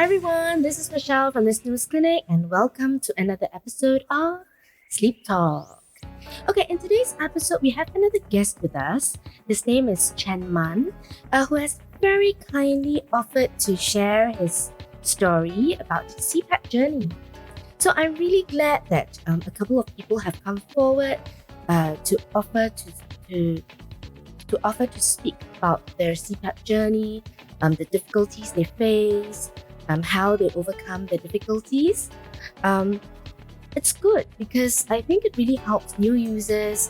everyone, this is Michelle from the Snooze Clinic, and welcome to another episode of Sleep Talk. Okay, in today's episode, we have another guest with us. His name is Chen Man, who has very kindly offered to share his story about his CPAP journey. So I'm really glad that a couple of people have come forward to offer to speak about their CPAP journey, the difficulties they face, how they overcome the difficulties. It's good because I think it really helps new users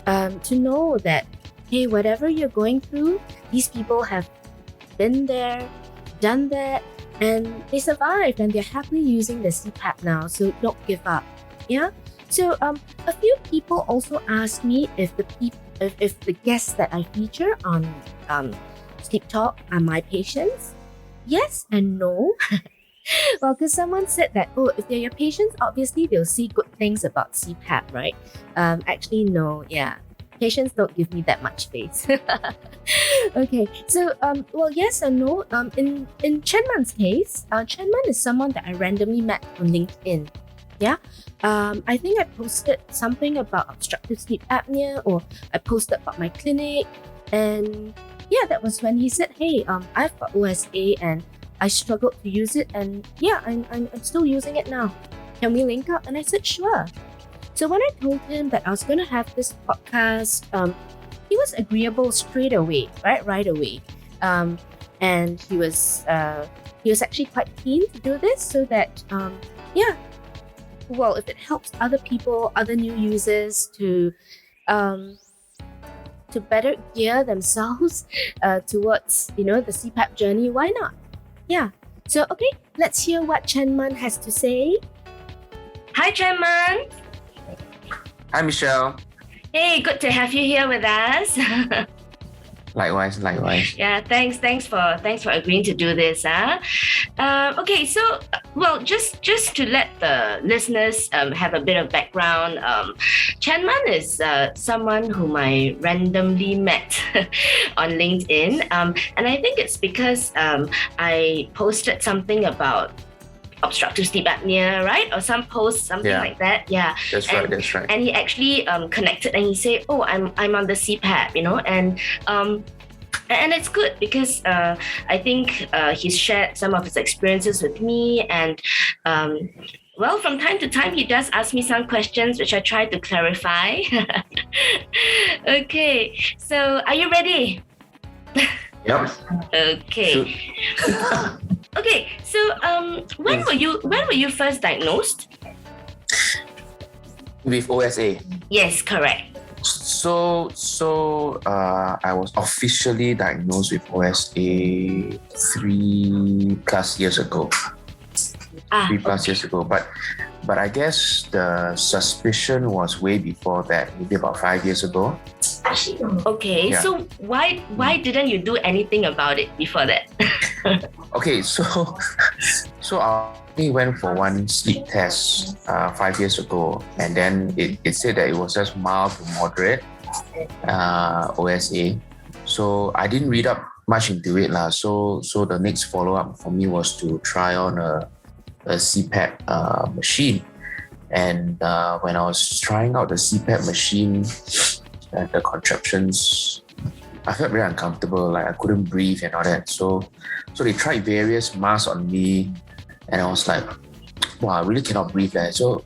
to know that, hey, whatever you're going through, these people have been there, done that, and they survived and they're happily using the CPAP now. So don't give up. Yeah. So a few people also asked me if the guests that I feature on Sleep Talk are my patients. Yes and no. Well, because someone said that, if they're your patients, obviously they'll see good things about CPAP, right? Actually, no, yeah. Patients don't give me that much space. Okay, so, yes and no. In Chen Man's case, Chen Man is someone that I randomly met on LinkedIn. Yeah, I think I posted something about obstructive sleep apnea, or I posted about my clinic, and yeah, that was when he said, hey, I've got OSA and I struggled to use it, and yeah, I'm still using it now. Can we link up? And I said, sure. So when I told him that I was going to have this podcast, he was agreeable straight away, right away. And he was actually quite keen to do this so that, if it helps other people, other new users to better gear themselves towards, the CPAP journey, why not? Yeah. So, okay, let's hear what Chen Man has to say. Hi, Chen Man. Hi, Michelle. Hey, good to have you here with us. Likewise. Yeah, thanks for agreeing to do this. Okay, so just to let the listeners have a bit of background, Chen Man is someone whom I randomly met on LinkedIn, and I think it's because I posted something about obstructive sleep apnea, right? Or some post, something like that. Yeah. That's right. And he actually connected and he said, oh, I'm on the CPAP, and it's good because I think he's shared some of his experiences with me, and from time to time he does ask me some questions which I try to clarify. Okay, so are you ready? Yep. Okay. Okay, so when were you first diagnosed? With OSA. Yes, correct. So I was officially diagnosed with OSA 3+ years ago. 3+ years ago, but I guess the suspicion was way before that, maybe about 5 years ago. Okay, yeah. So why didn't you do anything about it before that? Okay, so I only went for one sleep test 5 years ago, and then it said that it was just mild to moderate OSA. So I didn't read up much into it lah. So the next follow-up for me was to try on a CPAP machine. And when I was trying out the CPAP machine, the contraptions, I felt very uncomfortable, like I couldn't breathe and all that. So they tried various masks on me, and I was like, wow, I really cannot breathe. So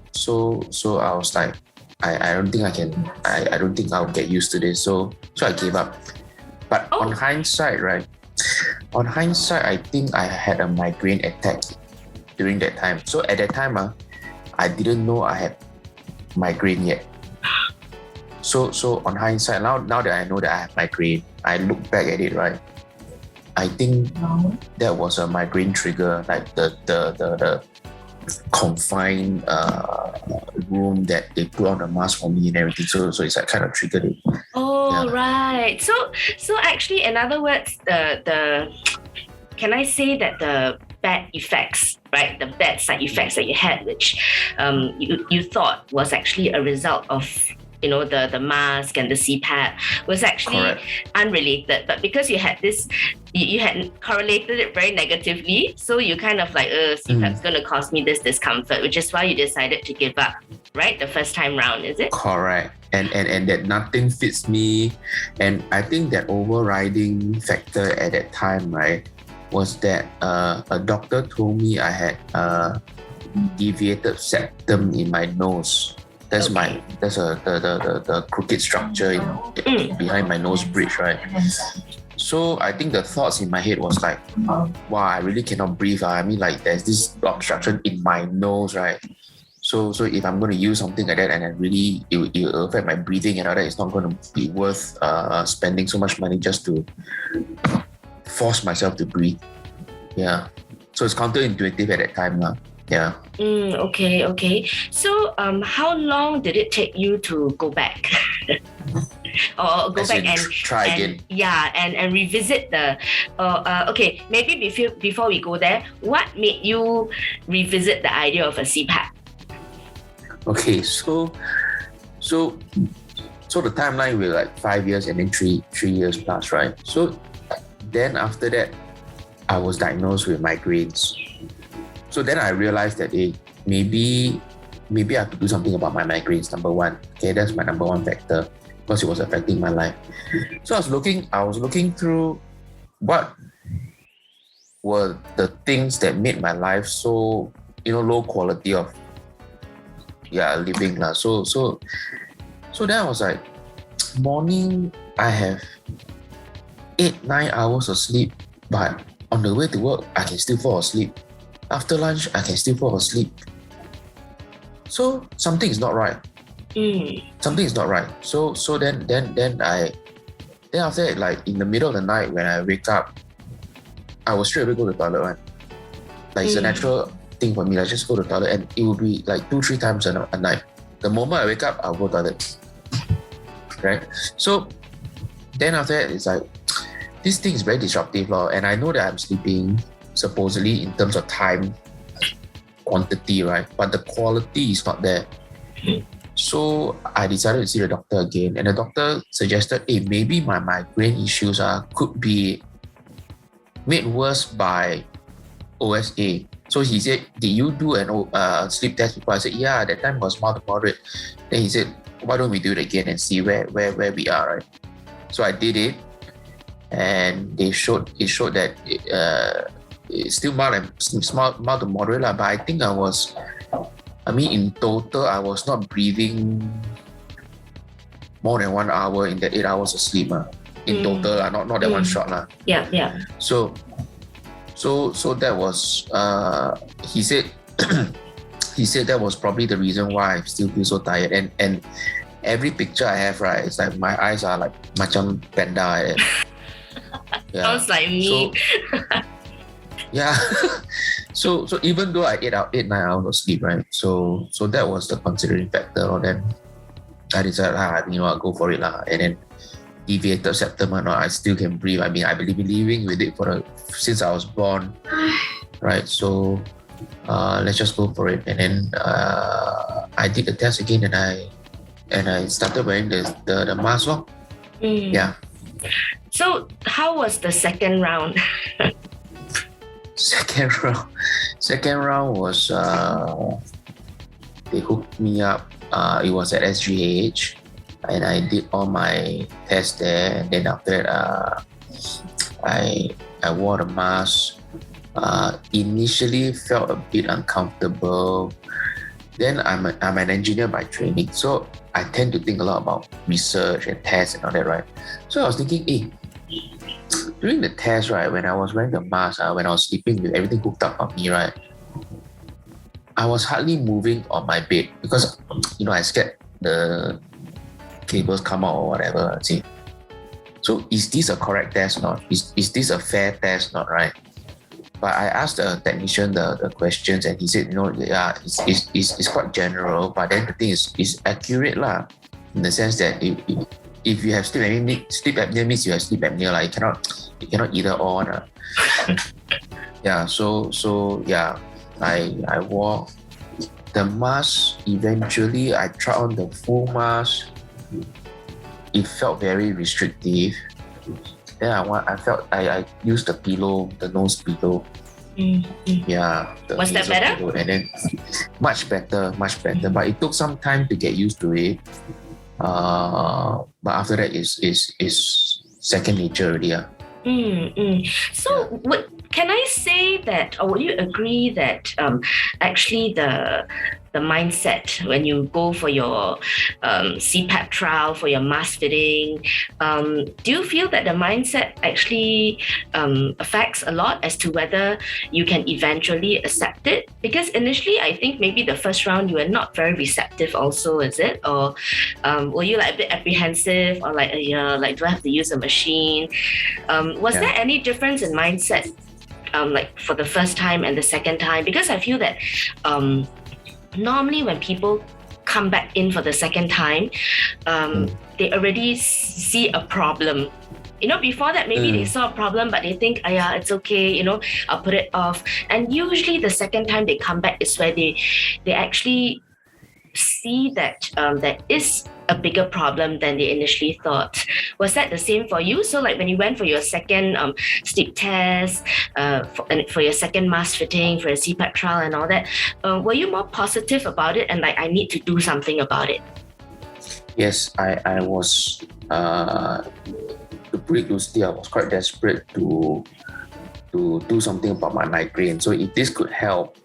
I was like, I don't think I can. I don't think I'll get used to this. So I gave up. But on hindsight, I think I had a migraine attack during that time. So at that time, I didn't know I had migraine yet. So on hindsight, now that I know that I have migraine, I look back at it, right? I think that was a migraine trigger, like the confined room that they put on the mask for me and everything. So it's like kind of triggered it. Oh, yeah. Right. So actually, in other words, the can I say that the bad effects, right? The bad side effects that you had, which you thought was actually a result of the mask and the CPAP was actually Correct. unrelated. But because you had this, you had correlated it very negatively, so you kind of like, CPAP's going to cause me this discomfort, which is why you decided to give up, right? The first time round, is it? Correct. And that nothing fits me. And I think that overriding factor at that time, right, was that a doctor told me I had deviated septum in my nose. That's the crooked structure behind my nose bridge, right? So I think the thoughts in my head was like, wow, I really cannot breathe. I mean, like there's this obstruction in my nose, right? So if I'm going to use something like that and it really it will affect my breathing and all that, it's not going to be worth spending so much money just to force myself to breathe. Yeah. So it's counterintuitive at that time. Yeah. Okay. So how long did it take you to go back? Or go back and try again. And revisit the okay, maybe before we go there, what made you revisit the idea of a CPAP? Okay, so the timeline was like 5 years and then three years plus, right? So then after that, I was diagnosed with migraines. So then I realized that maybe I have to do something about my migraines. Number one, okay, that's my number one factor because it was affecting my life. So I was looking through what were the things that made my life so low quality of living lah. So then I was like, morning I have 8-9 hours of sleep, but on the way to work I can still fall asleep. After lunch I can still fall asleep. So something is not right. Something is not right. So then after that, like in the middle of the night when I wake up, I will straight away go to the toilet, right? Like it's a natural thing for me. I just go to the toilet and it will be like 2-3 times a night. The moment I wake up, I'll go to the toilet. Right? So then after that, it's like this thing is very disruptive, and I know that I'm sleeping supposedly in terms of time, quantity, right? But the quality is not there. So I decided to see the doctor again, and the doctor suggested, maybe my migraine issues could be made worse by OSA. So he said, did you do an sleep test before? I said, yeah, that time was mild to moderate. Then he said, why don't we do it again and see where we are, right? So I did it, and it showed that it's still mild to moderate, but I think in total, I was not breathing more than 1 hour in the 8 hours of sleep. In total, not that one shot. Yeah. So that was, he said, that was probably the reason why I still feel so tired. And every picture I have, right, it's like my eyes are like macam panda. Sounds like me. Yeah. So even though I 8-9 hours of sleep, right? So that was the considering factor. Then I decided, I'll go for it and then deviated septum or not, I still can breathe. I mean, I've been living with it since I was born, right? So let's just go for it. And then I did the test again, and I started wearing the mask. Yeah. So how was the second round? Second round was they hooked me up. It was at SGH, and I did all my tests there. And then after that, I wore the mask. Initially felt a bit uncomfortable. Then I'm an engineer by training, so I tend to think a lot about research and tests and all that, right? So I was thinking, during the test, right, when I was wearing the mask, when I was sleeping with everything hooked up on me, right, I was hardly moving on my bed because, I scared the cables come out or whatever. See? So is this a correct test or not? Is this a fair test or not, right? But I asked the technician the questions, and he said, it's quite general, but then the thing is accurate in the sense that if you have sleep apnea means you have sleep apnea, you cannot either or. Yeah, so yeah, I wore the mask. Eventually I tried on the full mask, it felt very restrictive. Then I used the pillow, the nose pillow. Yeah. Was that better? Pillow, and then much better. But it took some time to get used to it. But after that is second nature already. So can I say that, or would you agree that actually the mindset when you go for your CPAP trial, for your mask fitting, do you feel that the mindset actually affects a lot as to whether you can eventually accept it? Because initially, I think maybe the first round you were not very receptive also, is it? Or were you like a bit apprehensive, or like, do I have to use a machine? Was there any difference in mindset like for the first time and the second time? Because I feel that normally when people come back in for the second time, they already see a problem. Before that, maybe they saw a problem, but they think, it's okay, I'll put it off. And usually the second time they come back is where they actually see that there is a bigger problem than they initially thought. Was that the same for you? So like when you went for your second sleep test, for your second mask fitting, for your CPAP trial and all that, were you more positive about it and like, I need to do something about it? Yes, I was, to put it loosely, I was quite desperate to do something about my migraine. So if this could help,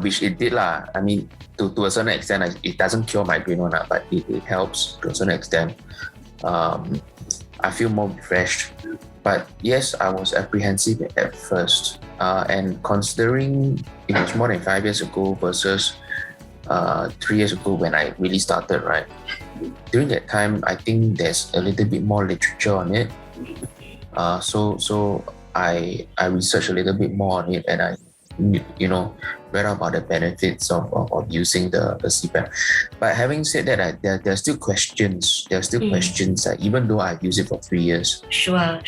which it did lah. I mean, to a certain extent, it doesn't cure migraine or not, but it helps to a certain extent. I feel more refreshed. But yes, I was apprehensive at first. And considering it was more than 5 years ago versus 3 years ago when I really started, right? During that time, I think there's a little bit more literature on it. So I researched a little bit more on it, and I read about the benefits of using the CPAP. But having said that, there are still questions. There are still questions, even though I've used it for 3 years. Sure.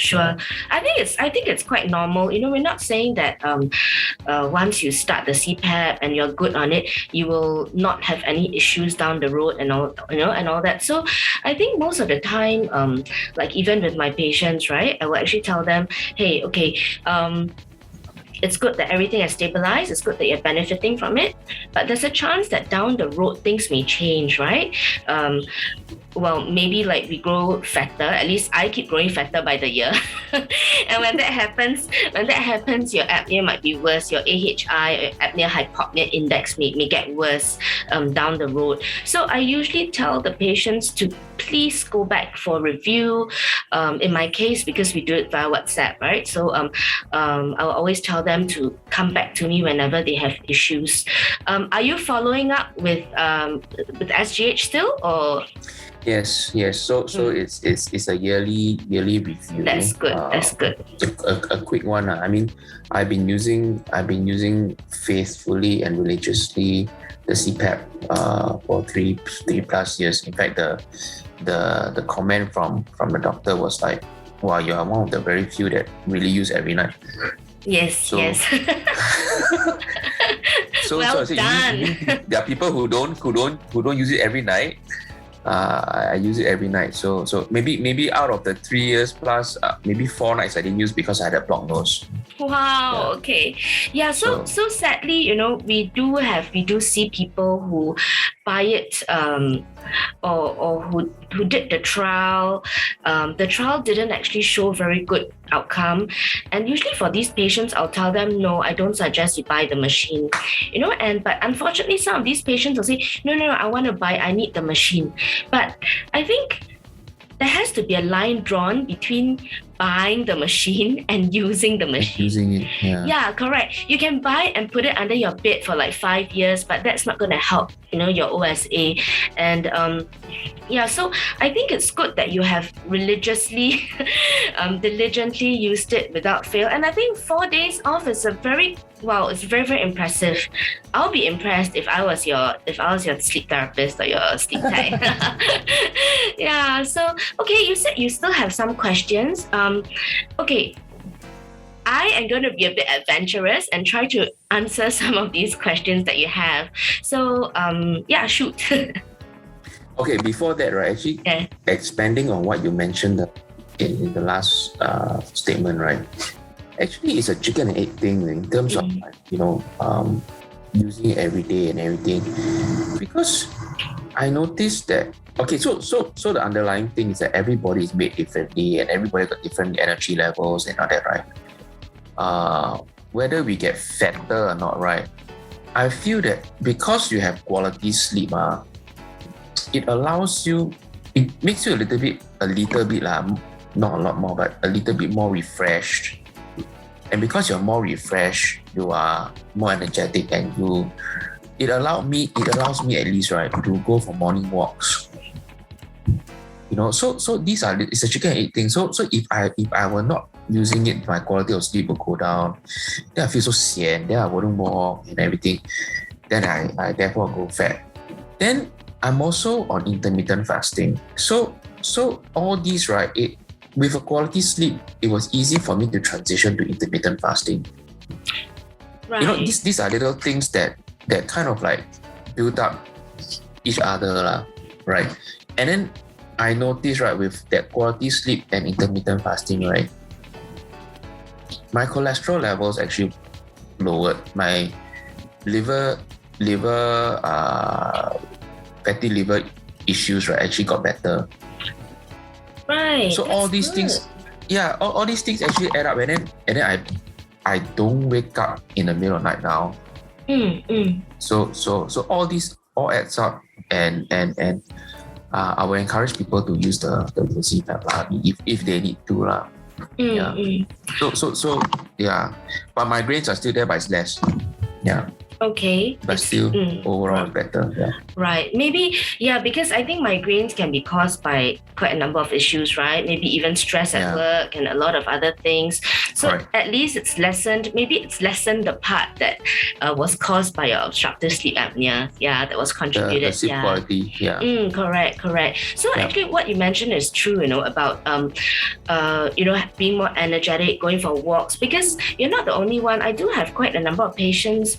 I think it's quite normal. We're not saying that once you start the CPAP and you're good on it, you will not have any issues down the road and all, and all that. So I think most of the time, like even with my patients, right, I will actually tell them, hey, okay, it's good that everything has stabilized. It's good that you're benefiting from it. But there's a chance that down the road, things may change, right? Well, maybe like we grow fatter. At least I keep growing fatter by the year. And when that happens, your apnea might be worse. Your AHI, apnea-hypopnea index may get worse down the road. So I usually tell the patients to please go back for review. In my case, because we do it via WhatsApp, right? So I'll always tell them to come back to me whenever they have issues. Are you following up with SGH still, or? Yes. So it's a yearly review. That's good. A quick one. I mean, I've been using faithfully and religiously the CPAP for three plus years. In fact, the comment from the doctor was like, "Wow, you are one of the very few that really use every night." Yes. So well I said, done. There are people who don't use it every night. I use it every night. So maybe out of the 3 years plus, maybe 4 nights I didn't use because I had a blocked nose. Wow. Okay. Yeah. So sadly, we do see people who buy it, or who did the trial. The trial didn't actually show very good outcome, and usually for these patients, I'll tell them, no, I don't suggest you buy the machine. But unfortunately, some of these patients will say, no, I need the machine. But I think there has to be a line drawn between buying the machine and using the machine. Using it, yeah. Yeah, correct. You can buy and put it under your bed for like 5 years, but that's not going to help, your OSA. And so I think it's good that you have diligently used it without fail. And I think 4 days off is it's very, very impressive. I'll be impressed if I was your sleep therapist or your sleep tech. Yeah. So okay, you said you still have some questions. Okay, I am going to be a bit adventurous and try to answer some of these questions that you have. So, shoot. Okay, before that, right? Actually, Okay. expanding on what you mentioned in the last statement, right? Actually, it's a chicken and egg thing in terms of like, using it every day and everything. Because I noticed that so the underlying thing is that everybody is made differently and everybody got different energy levels and all that, right? Whether we get fatter or not, right? I feel that because you have quality sleep, it makes you a little bit not a lot more, but a little bit more refreshed. And because you're more refreshed, you are more energetic, and it allows me at least, right, to go for morning walks. So it's a chicken and egg thing. So if I were not using it, my quality of sleep will go down. Then I feel so sian. Then I wouldn't walk and everything. Then I therefore go fat. Then I'm also on intermittent fasting. So all these, right, with a quality sleep, it was easy for me to transition to intermittent fasting. Right. These are little things that kind of like build up each other, right? And then I noticed, right, with that quality sleep and intermittent fasting, right, my cholesterol levels actually lowered. My fatty liver issues, right, actually got better. Right. So all these things, all these things actually add up, and then I don't wake up in the middle of the night now. So all these all adds up, and I will encourage people to use the CPAP if they need to . So yeah, but my migraines are still there, but it's less. Yeah. Okay. But still, overall, right. better. Yeah. Right. Maybe, because I think migraines can be caused by quite a number of issues, right? Maybe even stress at work and a lot of other things. So Correct. At least it's lessened. Maybe it's lessened the part that was caused by your obstructive sleep apnea. Yeah, that was contributed. The sleep quality. Yeah. Correct. So actually, what you mentioned is true. About being more energetic, going for walks. Because you're not the only one. I do have quite a number of patients.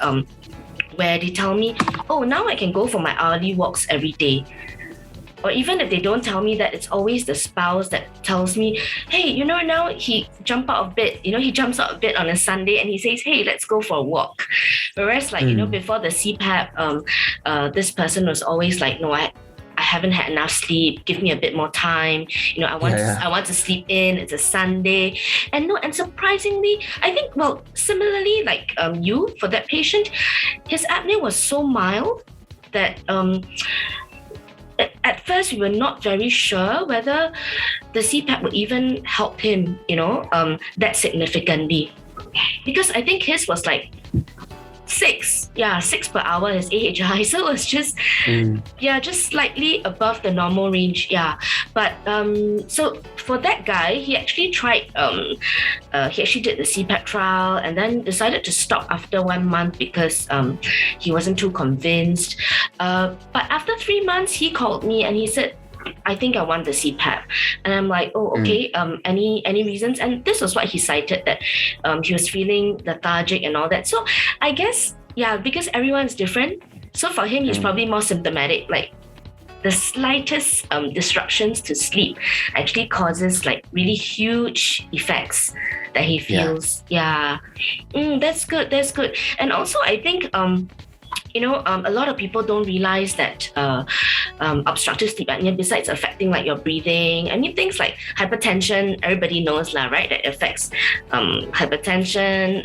Where they tell me, oh, now I can go for my hourly walks every day. Or even if they don't tell me that, it's always the spouse that tells me, hey, now he jumps out of bed. He jumps out of bed on a Sunday and he says, hey, let's go for a walk. Whereas before the CPAP, this person was always like, no, I haven't had enough sleep. Give me a bit more time. I want to sleep in. It's a Sunday, and surprisingly, I think similarly like you for that patient, his apnea was so mild that at first we were not very sure whether the CPAP would even help him. That significantly, because I think his was like 6 per hour is AHI, so it was just just slightly above the normal range. But so for that guy, he actually tried he actually did the CPAP trial and then decided to stop after 1 month because he wasn't too convinced, but after 3 months he called me and he said, I think I want the CPAP. And I'm like, oh, okay. Any reasons? And this was what he cited, that he was feeling lethargic and all that. So I guess, because everyone's different. So for him, he's probably more symptomatic. Like the slightest disruptions to sleep actually causes like really huge effects that he feels. That's good. And also I think a lot of people don't realize that obstructive sleep apnea, besides affecting like your breathing, I mean things like hypertension, everybody knows right, that affects hypertension,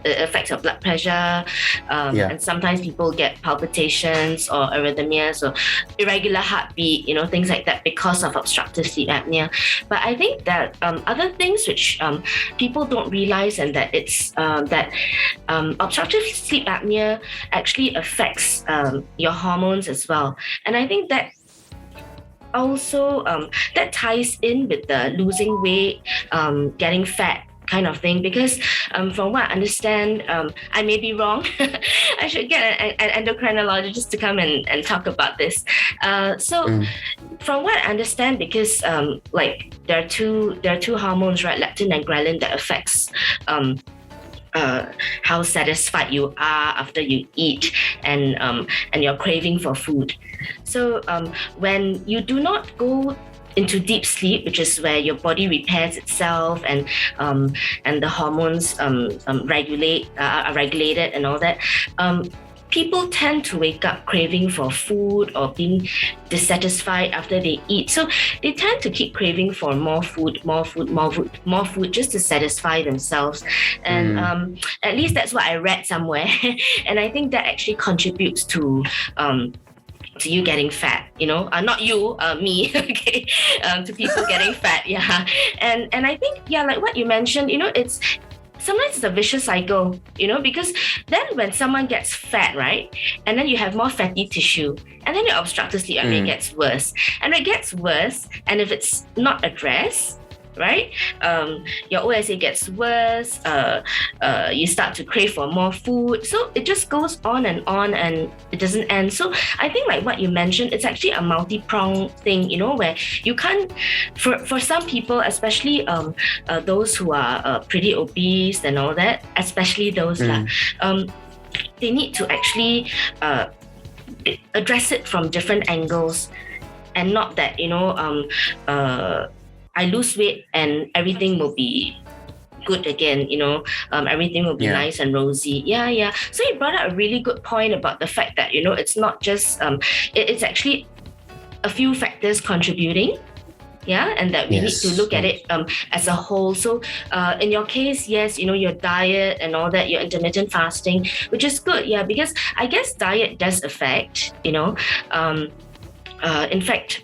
it affects your blood pressure, and sometimes people get palpitations or arrhythmias or irregular heartbeat, things like that because of obstructive sleep apnea. But I think that other things which people don't realize, and that it's that obstructive sleep apnea actually affects your hormones as well. And I think that also that ties in with the losing weight, getting fat kind of thing, because from what I understand, I may be wrong. I should get an endocrinologist to come and talk about this. From what I understand, because like there are two hormones, right, leptin and ghrelin, that affects how satisfied you are after you eat, and you're craving for food. So when you do not go into deep sleep, which is where your body repairs itself, and the hormones are regulated and all that, people tend to wake up craving for food or being dissatisfied after they eat. So they tend to keep craving for more food, just to satisfy themselves. And at least that's what I read somewhere. And I think that actually contributes to you getting fat, not you, me, okay, to people getting fat, yeah. And I think, yeah, like what you mentioned, sometimes it's a vicious cycle, because then when someone gets fat, right, and then you have more fatty tissue, and then your obstructive sleep apnea gets worse. And it gets worse, and if it's not addressed, right, your OSA gets worse, you start to crave for more food. So it just goes on and it doesn't end. So I think like what you mentioned, it's actually a multi-pronged thing, where you can't, for some people, especially those who are pretty obese and all that, especially those that they need to actually address it from different angles, and not that I lose weight and everything will be good again, everything will be nice and rosy. Yeah. So you brought up a really good point about the fact that, it's not just, it's actually a few factors contributing. Yeah, and that we need to look at it as a whole. So in your case, yes, your diet and all that, your intermittent fasting, which is good, yeah, because I guess diet does affect, in fact,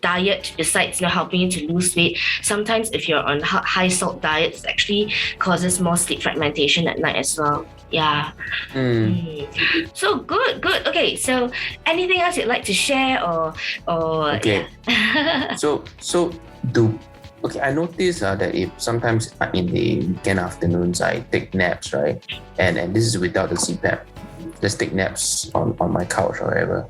diet, besides helping you to lose weight, sometimes if you're on high salt diets, it actually causes more sleep fragmentation at night as well. Yeah. So good. Okay, so anything else you'd like to share or okay. Yeah. so I noticed that if sometimes in the weekend afternoons I take naps, right, and this is without the CPAP, just take naps on my couch or whatever,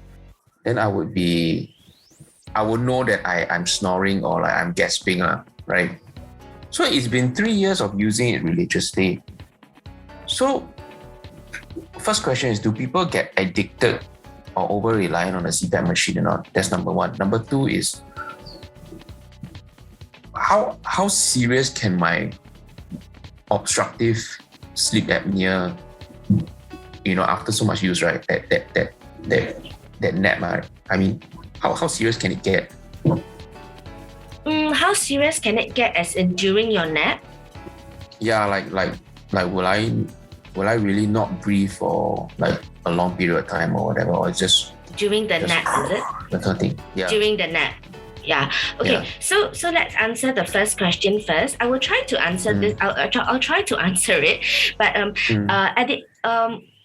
then I would know that I'm snoring or like I'm gasping, right? So it's been 3 years of using it religiously. So first question is, do people get addicted or over-reliant on a CPAP machine or not? That's number one. Number two is, how serious can my obstructive sleep apnea, after so much use, right? That nap, I mean, how serious can it get? How serious can it get, as in during your nap? Yeah, like will I really not breathe for like a long period of time or whatever, or it's just during the nap, is it? That kind of thing. Yeah. During the nap. Yeah. Okay. Yeah. So let's answer the first question first. I will try to answer this. I'll try to answer it, but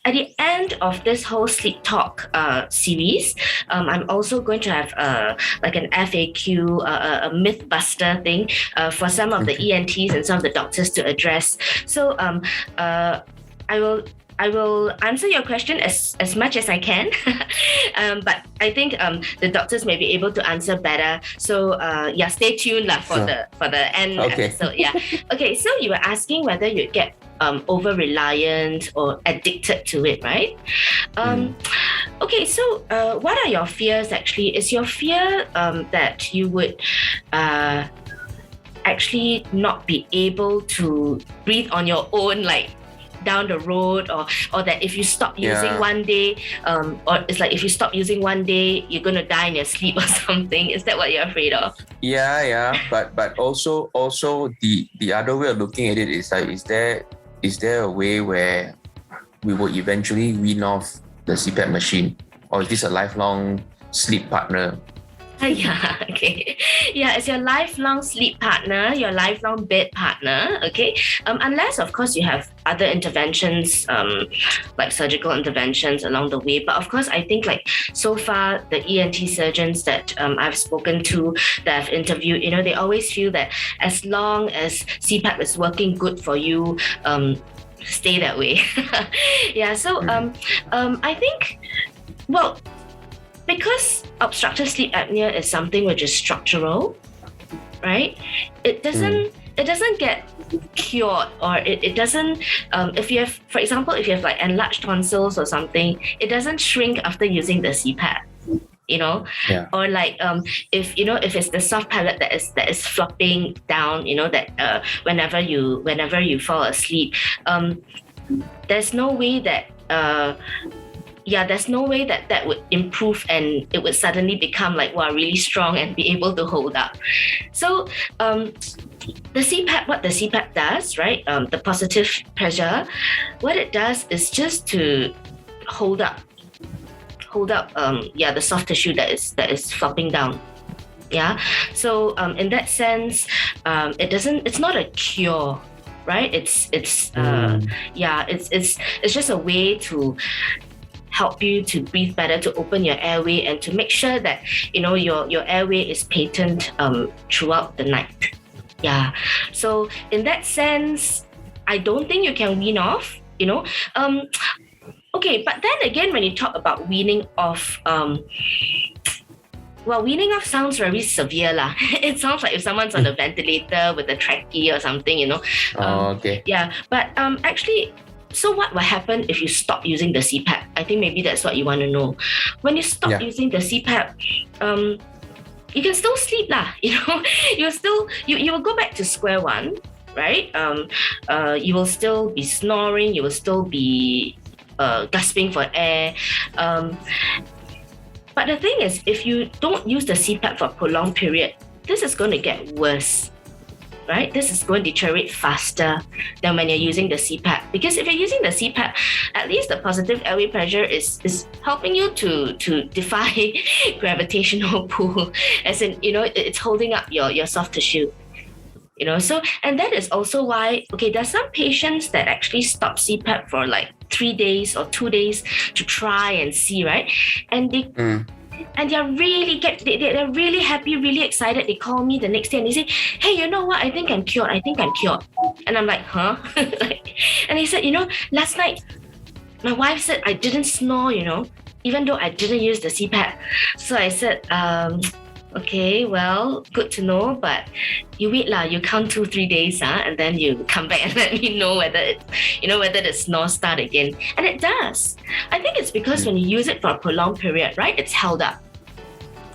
at the end of this whole sleep talk series, I'm also going to have like an FAQ, a myth buster thing for some of the ENTs and some of the doctors to address. So I will answer your question as much as I can, but I think the doctors may be able to answer better. So stay tuned for the end episode. Yeah. Okay. So you were asking whether you get over-reliant or addicted to it, right? Okay, so what are your fears actually? Is your fear that you would actually not be able to breathe on your own, like down the road, or that if you stop using one day, or it's like if you stop using one day, you're gonna die in your sleep or something? Is that what you're afraid of? Yeah, but also the other way of looking at it is like, is there a way where we will eventually wean off the CPAP machine, or is this a lifelong sleep partner? Yeah, okay. Yeah, it's your lifelong sleep partner, your lifelong bed partner, okay? Unless, of course, you have other interventions, like surgical interventions along the way. But of course, I think like so far, the ENT surgeons that I've spoken to, that I've interviewed, they always feel that as long as CPAP is working good for you, stay that way. Yeah, so I think, well, because obstructive sleep apnea is something which is structural, right? It doesn't it doesn't get cured, or it doesn't, if you have, for example, if you have like enlarged tonsils or something, it doesn't shrink after using the CPAP, you know. Yeah. Or like if it's the soft palate that is flopping down, you know, that whenever you fall asleep, there's no way that there's no way that would improve and it would suddenly become like, wow, really strong and be able to hold up. So the CPAP, what the CPAP does, right? The positive pressure, what it does is just to hold up the soft tissue that is flopping down. Yeah. So in that sense, it's not a cure, right? It's just a way to help you to breathe better, to open your airway, and to make sure that, you know, your airway is patent throughout the night. Yeah. So in that sense, I don't think you can wean off, you know. Okay, but then again, when you talk about weaning off, weaning off sounds very severe lah. It sounds like if someone's on a ventilator with a trachea or something, you know. Okay. Yeah, but actually, so what will happen if you stop using the CPAP? I think maybe that's what you want to know. When you stop using the CPAP, you can still sleep lah. You know, you will go back to square one, right? You will still be snoring. You will still be gasping for air. But the thing is, if you don't use the CPAP for a prolonged period, this is going to get worse, right? This is going to deteriorate faster than when you're using the CPAP. Because if you're using the CPAP, at least the positive airway pressure is helping you to defy gravitational pull, as in, you know, it's holding up your soft tissue. You know, so, and that is also why, okay, there's some patients that actually stop CPAP for like 3 days or 2 days to try and see, right? And they're really they're really happy, really excited. They call me the next day and they say, hey, you know what? I think I'm cured. And I'm like, huh? And he said, you know, last night, my wife said I didn't snore, you know, even though I didn't use the CPAP. So I said, okay, well, good to know, but you wait lah, you count 2-3 days, and then you come back and let me know whether the snore start again. And it does. I think it's because when you use it for a prolonged period, right, it's held up.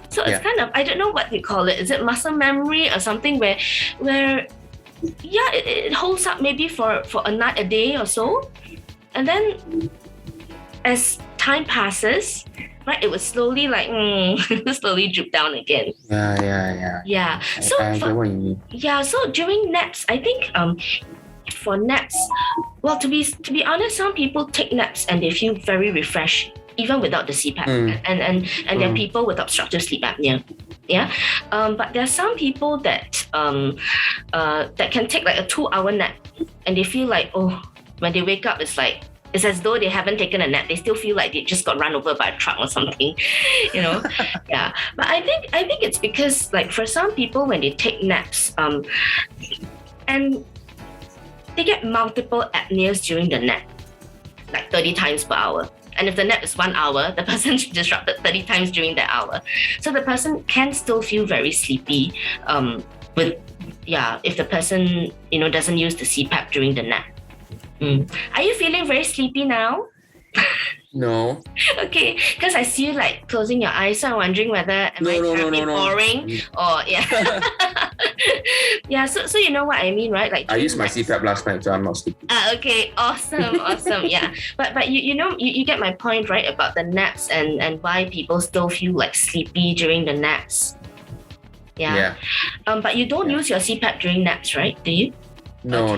So it's kind of, I don't know what you call it. Is it muscle memory or something where it holds up maybe for a night, a day or so. And then as time passes, right, it would slowly slowly drip down again. Yeah. So I get what you mean. Yeah. So during naps, I think for naps, well, to be honest, some people take naps and they feel very refreshed even without the CPAP. And there are people with obstructive sleep apnea. Yeah. But there are some people that that can take like a 2-hour nap and they feel like, oh, when they wake up, it's as though they haven't taken a nap. They still feel like they just got run over by a truck or something, you know. Yeah. But I think it's because, like, for some people when they take naps, and they get multiple apneas during the nap, like 30 times per hour. And if the nap is 1 hour, the person's disrupted 30 times during that hour. So the person can still feel very sleepy, if the person, you know, doesn't use the CPAP during the nap. Are you feeling very sleepy now? No. Okay, because I see you like closing your eyes, so I'm wondering whether am I terribly boring or yeah. So you know what I mean, right? Like I used my CPAP last night, so I'm not sleepy. Okay, awesome. Yeah. But you know you get my point, right, about the naps and why people still feel like sleepy during the naps. Yeah. But you don't use your CPAP during naps, right? Do you? No.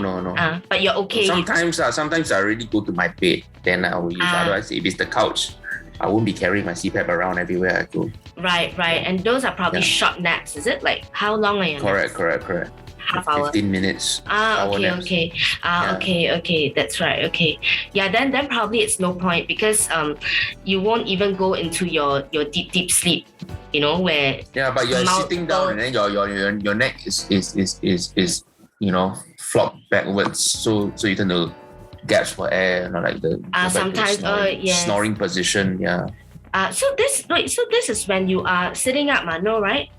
But you're okay. Sometimes I already go to my bed, then I will use. Otherwise, if it's the couch, I won't be carrying my CPAP around everywhere I go. Right. And those are probably short naps, is it? Like how long are your naps? Correct. Half hour. 15 minutes. Okay. Okay. That's right. Okay. Yeah. Then probably it's no point because you won't even go into your deep sleep. You know where. Yeah, but you're sitting down and then your neck is you know, flop backwards, so you tend to gasp for air, you know, like the sometimes snoring position. Yeah. So this is when you are sitting up, no, right?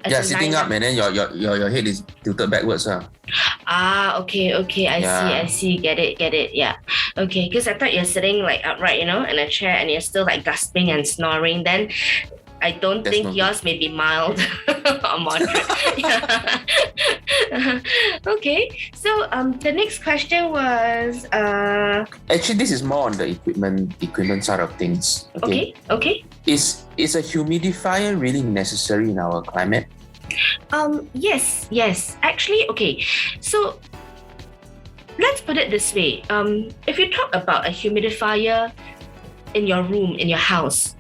Yeah, in sitting line up and then your head is tilted backwards. Okay, I Yeah. see. Get it. Yeah. Okay, because I thought you're sitting like upright, in a chair, and you're still like gasping and snoring. Then I don't That's think not yours may be mild or moderate. Yeah. Okay. So the next question was Actually, this is more on the equipment side of things. okay. Is a humidifier really necessary in our climate? Yes. Actually, okay. So let's put it this way. If you talk about a humidifier in your room, in your house,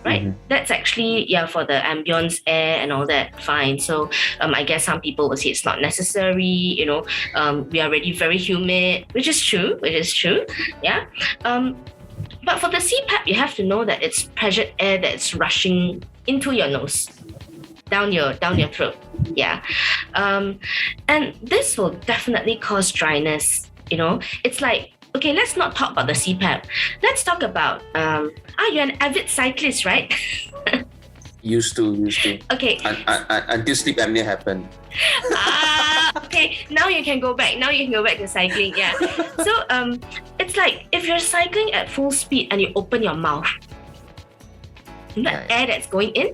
right? Mhm. That's actually for the ambience air and all that. Fine. So I guess some people will say it's not necessary. We are already very humid, which is true. Yeah. But for the CPAP, you have to know that it's pressured air that's rushing into your nose, down your throat. Yeah. And this will definitely cause dryness. It's like, okay, let's not talk about the CPAP. Let's talk about you're an avid cyclist, right? Used to. Okay. Until sleep apnea happened. Okay. Now you can go back to cycling. Yeah. So it's like if you're cycling at full speed and you open your mouth, the Right. air that's going in,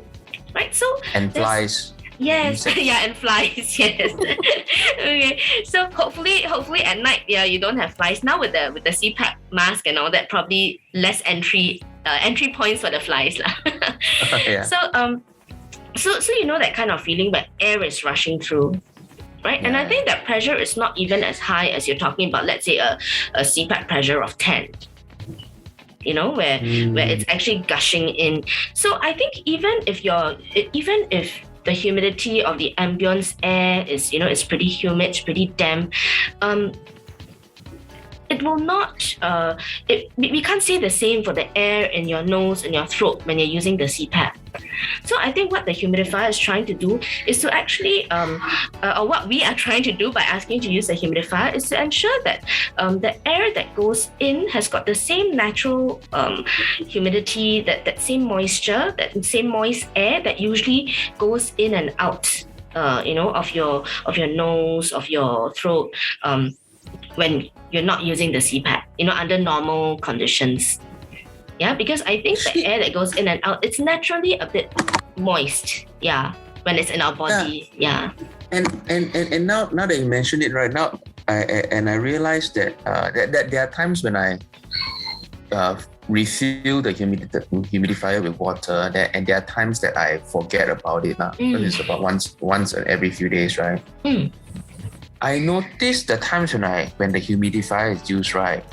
right? So And there's- flies. Yes, Insects. yeah, and flies. Yes. Okay, so hopefully at night, you don't have flies. Now with the CPAP mask and all that, probably less entry points for the flies, lah. Yeah. So so that kind of feeling where air is rushing through, right? And I Yeah. think that pressure is not even as high as you're talking about. Let's say a CPAP pressure of 10. Where it's actually gushing in. So I think even if the humidity of the ambience air is it's pretty humid, it's pretty damp, it will not we can't say the same for the air in your nose and your throat when you're using the CPAP. So I think what the humidifier is trying to do is to actually or what we are trying to do by asking to use the humidifier is to ensure that the air that goes in has got the same natural humidity, that same moisture, that same moist air that usually goes in and out of your nose, of your throat, when you're not using the CPAP, under normal conditions. Yeah, because I think the air that goes in and out, it's naturally a bit moist. Yeah, when it's in our body. Yeah. And now that you mention it right now, I realized that that there are times when I refill the humidifier with water, and there are times that I forget about it. Because it's about once every few days, right? Mm. I noticed the times when the humidifier is used, right?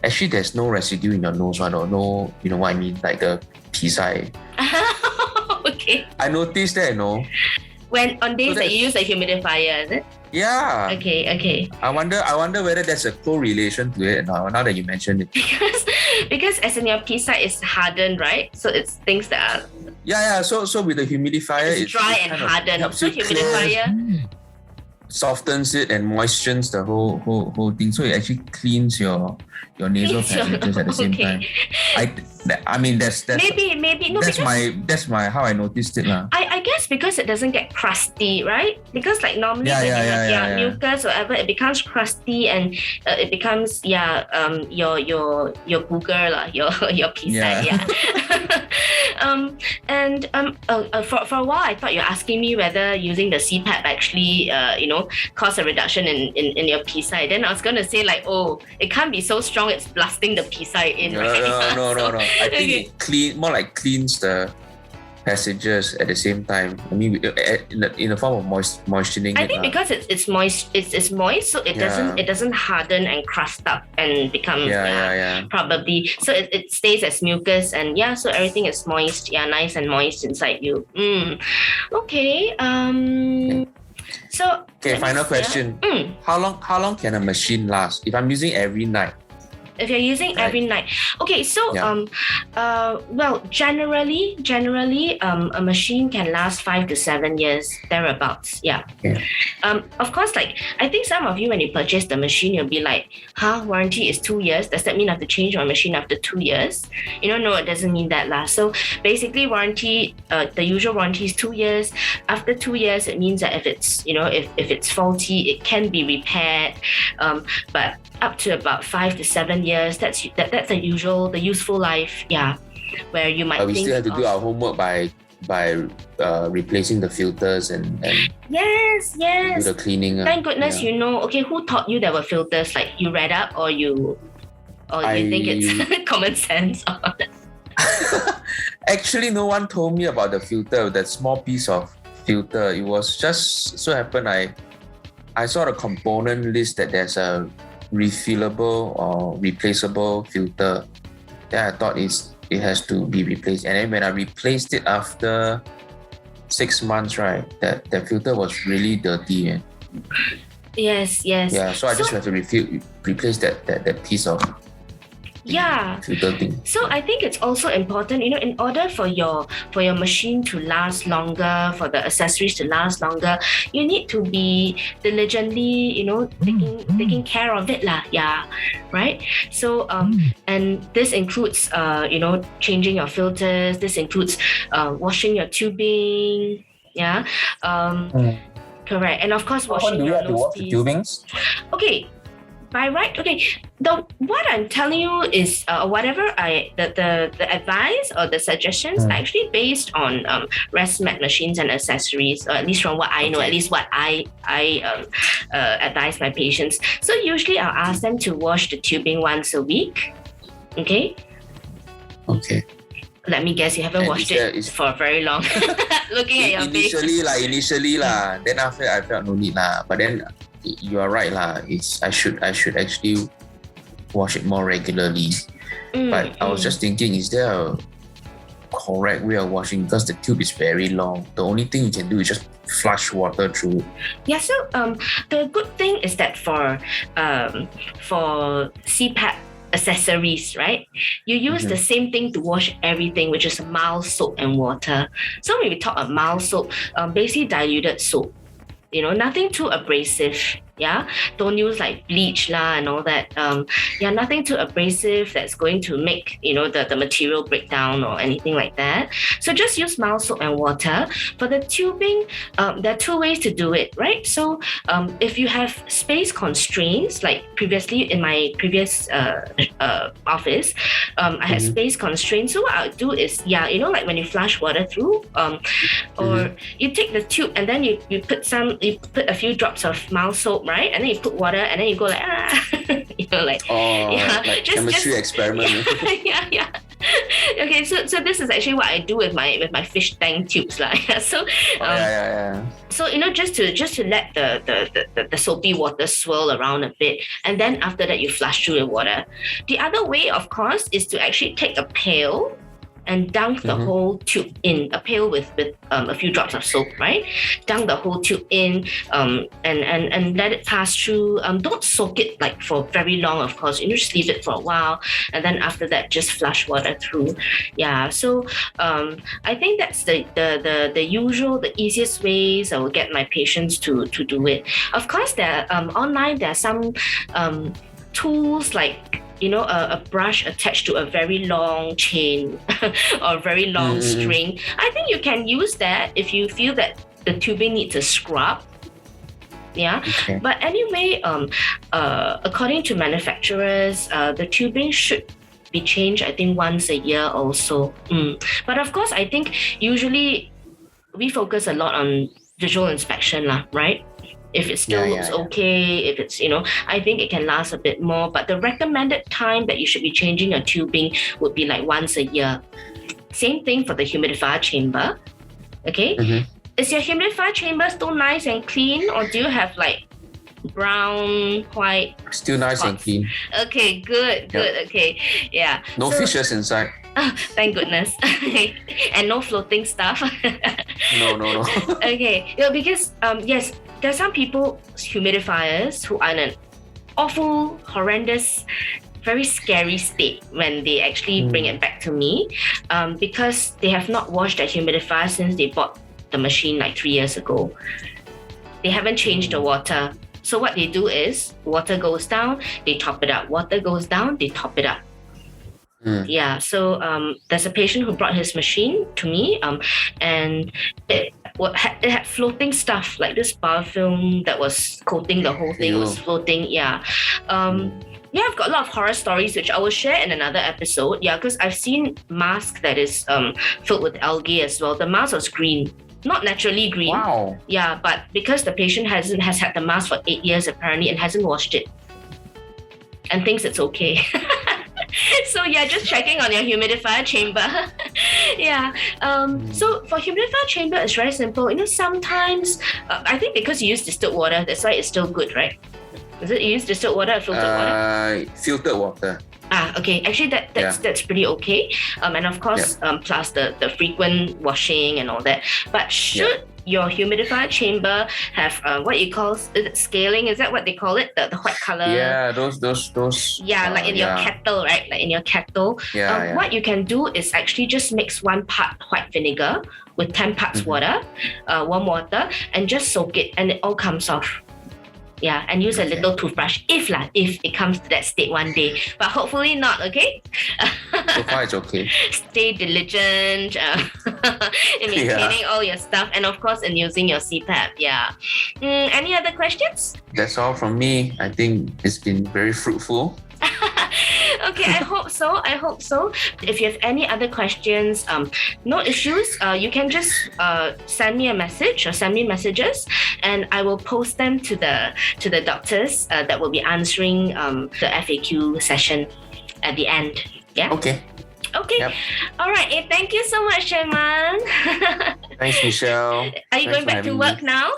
Actually, there's no residue in your nose, right? Or no, you know what I mean? Like the pisai. Okay. I noticed that, When on days So that you use a humidifier, is it? Yeah. Okay. I wonder whether there's a correlation to it now that you mentioned it. Because as in your pea side is hardened, right? So it's things that are Yeah. So with the humidifier, it's dry and kind of hardened. helps So you clear, humidifier, softens it and moistens the whole thing. So it actually cleans your nasal Cleans your- passages at the same okay. time. I mean that's maybe no, that's because that's my how I noticed it lah. I guess because it doesn't get crusty, right? Because like normally Yeah, when you have yeah. mucus or whatever, it becomes crusty and it becomes your booger lah, your pea side, Yeah. For a while I thought you're asking me whether using the CPAP actually cause a reduction in your pea side. Then I was gonna say like, oh, it can't be so strong it's blasting the pea side in, right? No. So- I think Okay. it cleans the passages at the same time. I mean, in the form of moistening I it think lah. because it's moist, it's moist, so it doesn't harden and crust up and become Yeah. probably. So it stays as mucus and so everything is moist, nice and moist inside you. Okay. So Okay, final next, question. How long can a machine last? If I'm using every night, If you're using Right. every night, okay. So Yeah. well, generally, a machine can last 5 to 7 years thereabouts. Yeah. Yeah. Of course, like I think some of you when you purchase the machine, you'll be like, "Huh, warranty is 2 years. Does that mean I have to change my machine after 2 years?" No, it doesn't mean that lah. So basically, warranty, the usual warranty is 2 years. After 2 years, it means that if it's if it's faulty, it can be repaired. But up to about 5 to 7 years, that's the useful life, yeah, where you might But we think still have to do of- our homework by replacing the filters and yes do yes the cleaning. thank goodness yeah. okay, who taught you there were filters? Like you read up, or you think it's common sense? Actually, no one told me about the filter, that small piece of filter. It was just so happened I saw the component list that there's a refillable or replaceable filter. Then I thought it has to be replaced. And then when I replaced it after 6 months, right, that filter was really dirty. Yes. Yeah, so I just have to replace that piece of Yeah. filter thing. So I think it's also important, in order for your machine to last longer, for the accessories to last longer, you need to be diligently, taking care of it lah. Yeah, right. So and this includes changing your filters. This includes washing your tubing. Yeah. Correct. And of course, How often washing do you your have to nose wash the piece. tubings? Okay, by right. Okay, what I'm telling you is whatever the advice or the suggestions are actually based on ResMed machines and accessories, or at least from what I know, Okay. at least what I advise my patients. So usually I'll ask them to wash the tubing once a week. Okay. Okay. Let me guess, you haven't And washed is there- it is- for very long. Looking at your face. Initially lah. Then after I felt no need lah. But then you are right lah. I should actually wash it more regularly. But I was just thinking, is there a correct way of washing? Because the tube is very long. The only thing you can do is just flush water through. Yeah, so the good thing is that for CPAP accessories, right? You use the same thing to wash everything, which is mild soap and water. So when we talk about mild soap, basically diluted soap. Nothing too abrasive. Yeah, don't use like bleach lah and all that. Nothing too abrasive that's going to make the material break down or anything like that. So just use mild soap and water. For the tubing, there are two ways to do it, right? So if you have space constraints, like previously in my previous office, I had space constraints. So what I'll do is, like when you flush water through, or you take the tube and then you put a few drops of mild soap, right? And then you put water, and then you go like like Like chemistry experiment. yeah. Okay, so this is actually what I do with my fish tank tubes lah. So so just to let the soapy water swirl around a bit, and then after that you flush through the water. The other way, of course, is to actually take a pail and dunk the whole tube in a pail with a few drops of soap, right? Dunk the whole tube in and let it pass through. Don't soak it like for very long, of course. Just leave it for a while, and then after that, just flush water through. Yeah. So I think that's the usual, the easiest ways I will get my patients to do it. Of course, online there are some tools like a brush attached to a very long chain or a very long string. I think you can use that if you feel that the tubing needs a scrub. Yeah. Okay. But anyway, according to manufacturers, the tubing should be changed, I think, once a year also. But of course, I think usually we focus a lot on visual inspection, right? If it still looks okay, if it's, I think it can last a bit more. But the recommended time that you should be changing your tubing would be like once a year. Same thing for the humidifier chamber. Okay? Is your humidifier chamber still nice and clean, or do you have like brown, white? Still nice and clean. Okay, good. Okay, yeah. No fishes inside. Thank goodness. And no floating stuff. No. Okay, because yes, there's some people, humidifiers, who are in an awful, horrendous very scary state when they actually bring it back to me, because they have not washed that humidifier since they bought the machine like 3 years ago. They haven't changed the water. So what they do is water goes down, they top it up. Water goes down, they top it up. Yeah, so there's a patient who brought his machine to me, and it had floating stuff like this biofilm that was coating the whole thing. It was floating. Yeah. Yeah, I've got a lot of horror stories which I will share in another episode. Yeah, because I've seen mask that is filled with algae as well. The mask was green. Not naturally green. Wow. Yeah, but because the patient has had the mask for 8 years apparently and hasn't washed it and thinks it's okay. So yeah, just checking on your humidifier chamber. Yeah. So for humidifier chamber, it's very simple. You know, sometimes I think because you use distilled water, that's why it's still good, right? Is it you use distilled water or filtered water? Filtered water. Okay. Actually, that's pretty okay. And of course, plus the frequent washing and all that. But should your humidifier chamber have what you call, is it scaling? Is that what they call it? The white color? Yeah, those. Yeah, like in your kettle, right? Like in your kettle. What you can do is actually just mix 1 part white vinegar with 10 parts water, warm water, and just soak it, and it all comes off. Yeah, and use a little toothbrush if it comes to that state one day, but hopefully not. Okay. So far it's okay. Stay diligent in maintaining all your stuff, and of course in using your CPAP. Yeah. Any other questions? That's all from me. I think it's been very fruitful. Okay, I hope so. If you have any other questions, no issues, you can just send me a message or send me messages, and I will post them to the doctors that will be answering the FAQ session at the end. Yeah. Okay. Yep. All right. Thank you so much, Chairman. Thanks, Michelle. Are you going back to work now?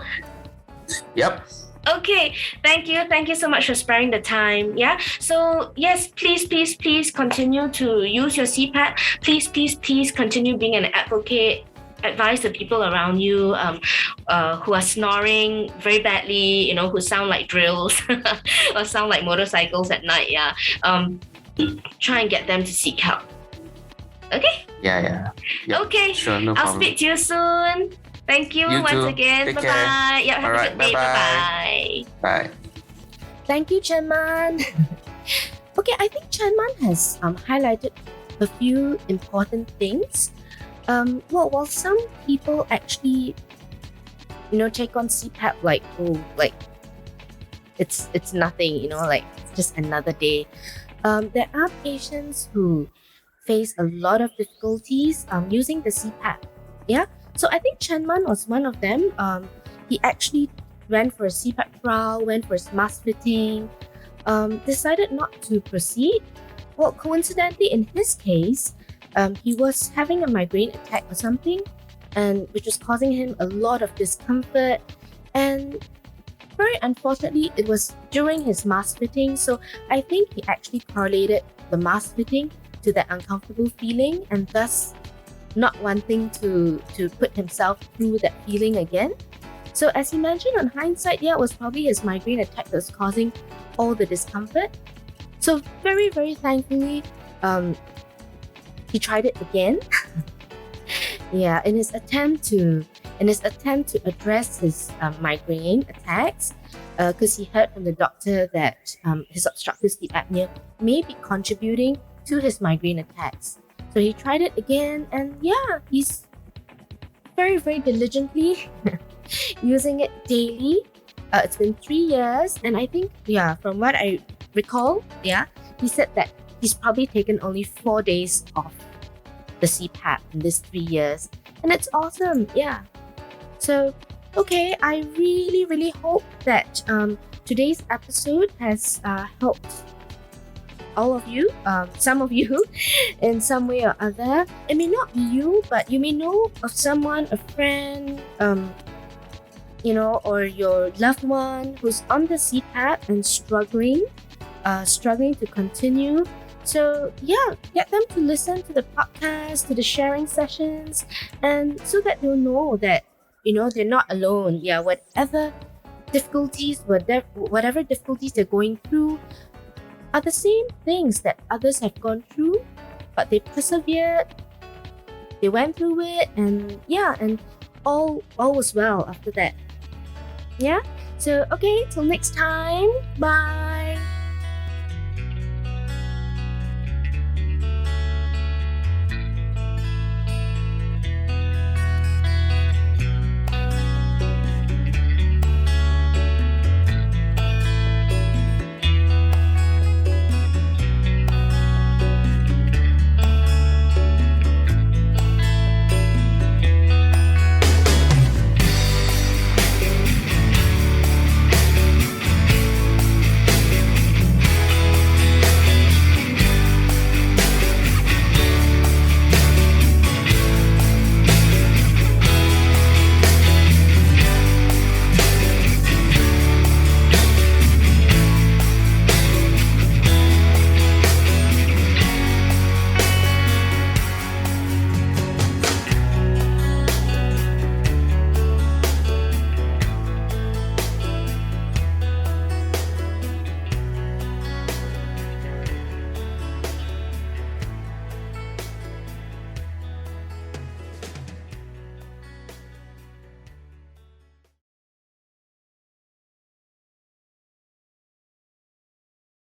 Yep. Okay, thank you so much for sparing the time. Yeah, so yes, please continue to use your CPAP. Please continue being an advocate. Advise the people around you who are snoring very badly, who sound like drills or sound like motorcycles at night. Yeah, try and get them to seek help. Okay. Yeah. Yep. Okay. Sure, no I'll problem. speak to you soon. Thank you once too. again. Take Bye-bye. care. Yeah, have All a right, good day. bye-bye. Bye-bye. Bye. Thank you, Chanman. Okay, I think Chanman has highlighted a few important things. While some people actually, take on CPAP like it's nothing, like it's just another day. There are patients who face a lot of difficulties using the CPAP. Yeah. So I think Chanman was one of them. He actually went for a CPAP trial, went for his mask fitting, decided not to proceed. Well, coincidentally, in his case, he was having a migraine attack or something, and which was causing him a lot of discomfort. And very unfortunately, it was during his mask fitting. So I think he actually correlated the mask fitting to that uncomfortable feeling, and thus not wanting to put himself through that feeling again. So as he mentioned, on hindsight, it was probably his migraine attack that was causing all the discomfort. So very, very thankfully, he tried it again. In his attempt to address his migraine attacks, because he heard from the doctor that his obstructive sleep apnea may be contributing to his migraine attacks. So he tried it again, and he's very, very diligently using it daily. It's been 3 years, and I think, from what I recall, he said that he's probably taken only 4 days off the CPAP in this 3 years, and it's awesome. So, okay, I really, really hope that today's episode has helped all of you, some of you, in some way or other. It may not be you, but you may know of someone, a friend, or your loved one who's on the CPAP and struggling to continue. So get them to listen to the podcast, to the sharing sessions, and so that they'll know that they're not alone. Whatever difficulties they're going through, are the same things that others have gone through, but they persevered, they went through it, and yeah, and all was well after that. Yeah. So okay, till next time. Bye.